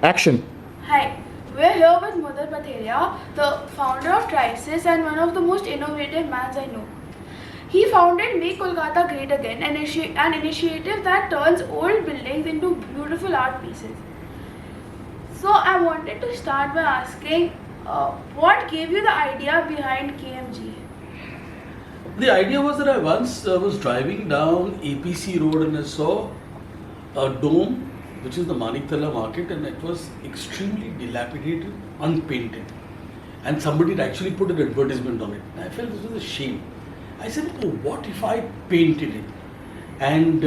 Action. Hi, we're here with Mudar Patherya, the founder of Trisis and one of the most innovative mans I know. He founded Make Kolkata Great Again, an initiative that turns old buildings into beautiful art pieces. So I wanted to start by asking, what gave you the idea behind KMG? The idea was that I once was driving down APC Road and I saw a dome, which is the Maniktala market, and it was extremely dilapidated, unpainted. And somebody had actually put an advertisement on it. And I felt this was a shame. I said, oh, what if I painted it? And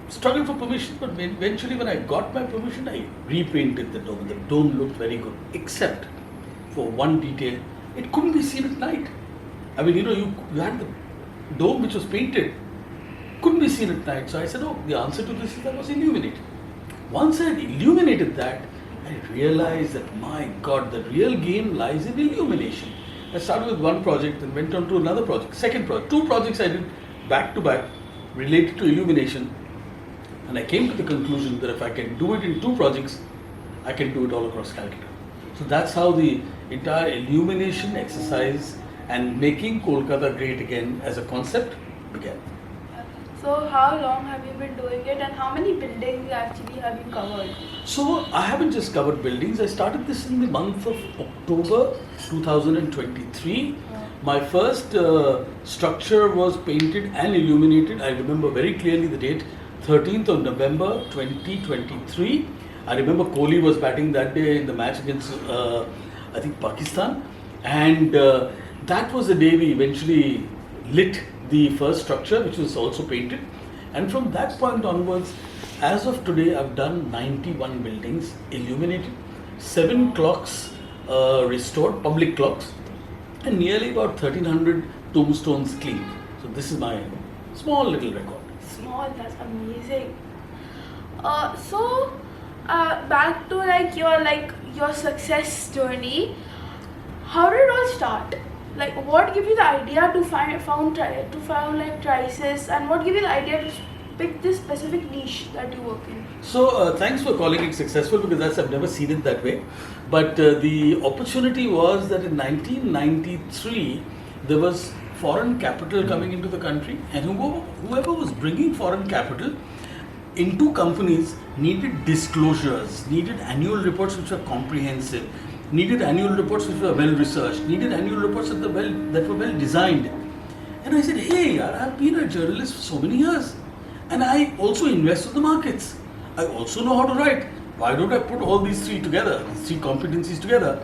struggled for permission, but eventually when I got my permission, I repainted the dome. The dome looked very good, except for one detail, it couldn't be seen at night. I mean, you had the dome which was painted, couldn't be seen at night. So I said, oh, the answer to this is I must illuminate. Once I illuminated that, I realized that, my God, the real game lies in illumination. I started with one project and went on to another project, second project. Two projects I did back to back related to illumination. And I came to the conclusion that if I can do it in two projects, I can do it all across Calcutta. So that's how the entire illumination exercise and making Kolkata great again as a concept began. So how long have you been doing it and how many buildings actually have you covered? So I haven't just covered buildings. I started this in the month of October 2023. My first structure was painted and illuminated. I remember very clearly the date, 13th of November 2023. I remember Kohli was batting that day in the match against, I think, Pakistan. And that was the day we eventually lit the first structure, which was also painted. And from that point onwards, as of today, I've done 91 buildings illuminated, 7 clocks restored, public clocks, and nearly about 1300 tombstones cleaned. So this is my small little record. Small, that's amazing. Back to your success journey. How did it all start? Like, what gave you the idea to found Trisis, and what gave you the idea to pick this specific niche that you work in? So thanks for calling it successful, because I've never seen it that way. But the opportunity was that in 1993 there was foreign capital coming into the country, and whoever was bringing foreign capital into companies needed disclosures, needed annual reports which were comprehensive, needed annual reports which were well researched, needed annual reports that were well designed. And I said, hey, I've been a journalist for so many years, and I also invest in the markets. I also know how to write. Why don't I put all these three competencies together,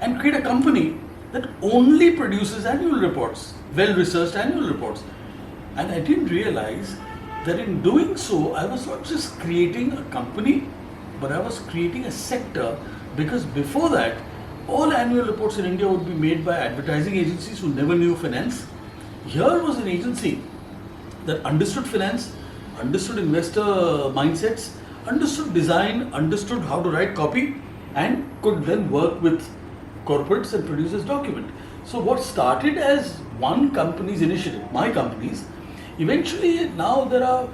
and create a company that only produces annual reports, well researched annual reports? And I didn't realize that in doing so, I was not just creating a company, but I was creating a sector. Because before that, all annual reports in India would be made by advertising agencies who never knew finance. Here was an agency that understood finance, understood investor mindsets, understood design, understood how to write copy, and could then work with corporates and produce this document. So what started as one company's initiative, my company's, eventually now there are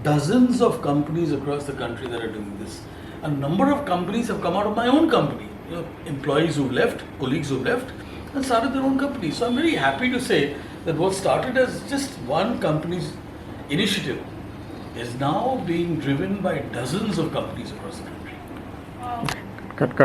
dozens of companies across the country that are doing this. A number of companies have come out of my own company. Employees who've left, colleagues who've left, and started their own company. So I'm very happy to say that what started as just one company's initiative is now being driven by dozens of companies across the country. Wow. Cut.